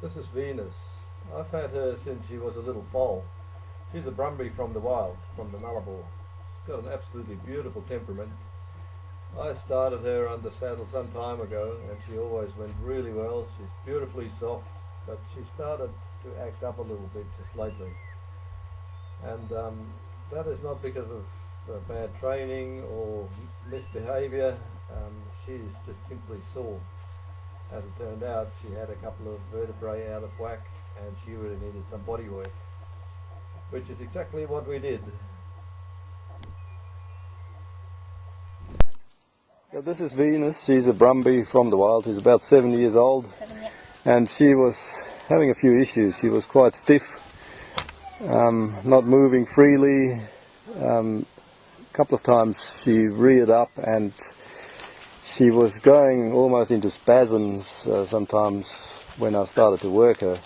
This is Venus. I've had her since she was a little foal. She's a Brumby from the wild, from the Nullarbor. She's got an absolutely beautiful temperament. I started her under saddle some time ago and she always went really well. She's beautifully soft, but she started to act up a little bit just lately. And that is not because of bad training or misbehavior. She's just simply sore. As it turned out, she had a couple of vertebrae out of whack and she really needed some body work, which is exactly what we did. Yeah, this is Venus. She's a Brumby from the wild. She's about 7 years old. 7, yeah. And she was having a few issues. She was quite stiff, not moving freely. A couple of times she reared up and she was going almost into spasms sometimes when I started to work her.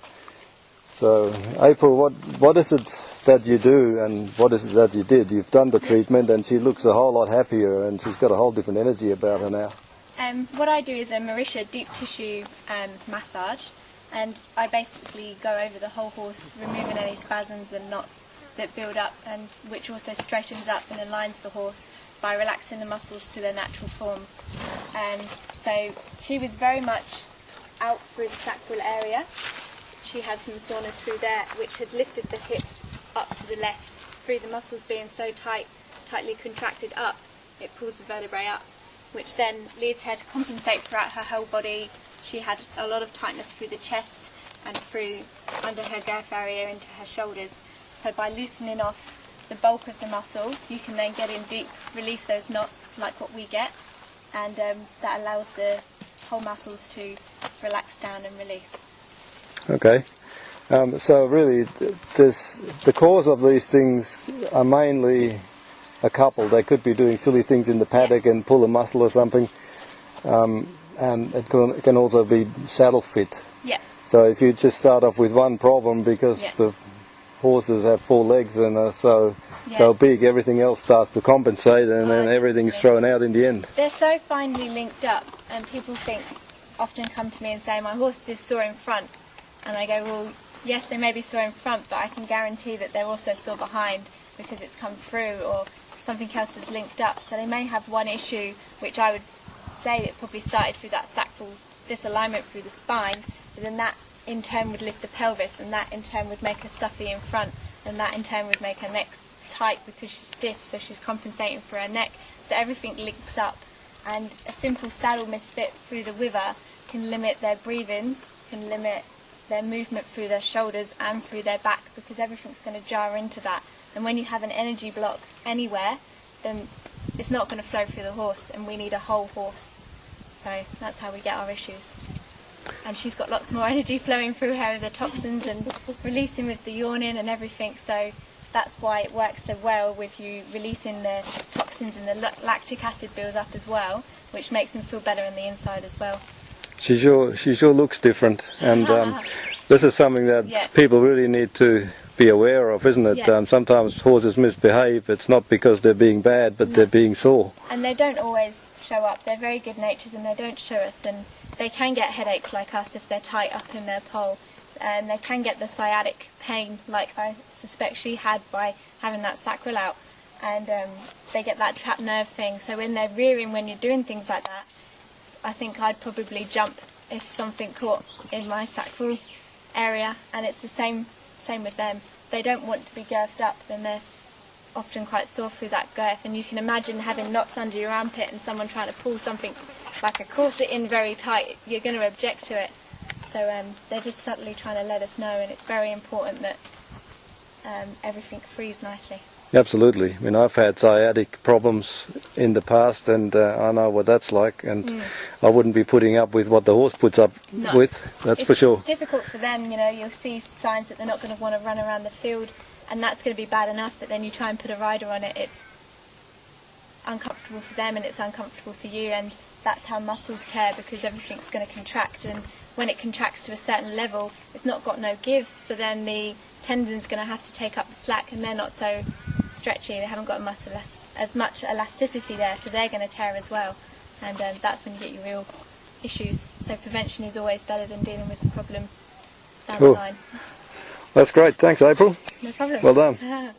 So, April, what is it that you do and what is it that you did? You've done the treatment and she looks a whole lot happier and she's got a whole different energy about her now. What I do is a Marisha deep tissue massage, and I basically go over the whole horse, removing any spasms and knots that build up, and which also straightens up and aligns the horse by relaxing the muscles to their natural form. So she was very much out through the sacral area. She had some soreness through there, which had lifted the hip up to the left through the muscles being so tightly contracted up. It pulls the vertebrae up, which then leads her to compensate throughout her whole body. She had a lot of tightness through the chest and through under her girth area into her shoulders. So by loosening off the bulk of the muscle, you can then get in deep, release those knots like what we get, and that allows the whole muscles to relax down and release. Okay. So really, the cause of these things are mainly a couple. They could be doing silly things in the paddock and pull a muscle or something, and it can also be saddle fit. Yeah. So if you just start off with one problem because the horses have 4 legs and are so big, everything else starts to compensate and then everything's thrown out in the end. They're so finely linked up, and people often come to me and say, my horse is sore in front. And I go, well, yes, they may be sore in front, but I can guarantee that they're also sore behind because it's come through or something else is linked up. So they may have one issue, which I would say it probably started through that sacral disalignment through the spine, but then that in turn would lift the pelvis, and that in turn would make her stuffy in front, and that in turn would make her neck tight because she's stiff, so she's compensating for her neck. So everything links up, and a simple saddle misfit through the wither can limit their breathing, can limit their movement through their shoulders and through their back, because everything's going to jar into that. And when you have an energy block anywhere, then it's not going to flow through the horse, and we need a whole horse. So that's how we get our issues. And she's got lots more energy flowing through her with the toxins and releasing with the yawning and everything, so that's why it works so well with you releasing the toxins, and the lactic acid builds up as well, which makes them feel better on the inside as well. She sure looks different, and this is something that people really need to be aware of, isn't it? Sometimes horses misbehave. It's not because they're being bad, but they're being sore. And they don't always show up. They're very good natures and they don't show us, and they can get headaches like us if they're tight up in their poll, and they can get the sciatic pain like I suspect she had by having that sacral out, and they get that trapped nerve thing. So when they're rearing, when you're doing things like that, I think I'd probably jump if something caught in my sacral area, and it's the same with them. They don't want to be girthed up, then they're often quite sore through that girth, and you can imagine having knots under your armpit and someone trying to pull something like a corset in very tight. You're going to object to it. So they're just subtly trying to let us know, and it's very important that everything frees nicely. Absolutely. I mean, I've had sciatic problems in the past, and I know what that's like, and I wouldn't be putting up with what the horse puts up with, that's for sure. It's difficult for them, you know, you'll see signs that they're not going to want to run around the field, and that's going to be bad enough, but then you try and put a rider on it, it's uncomfortable for them and it's uncomfortable for you, and that's how muscles tear, because everything's going to contract, and when it contracts to a certain level, it's not got no give, so then the tendon's going to have to take up the slack, and they're not so stretchy, they haven't got as much elasticity there, so they're going to tear as well, and that's when you get your real issues. So prevention is always better than dealing with the problem down Cool. the line. That's great. Thanks, April. No problem. Well done.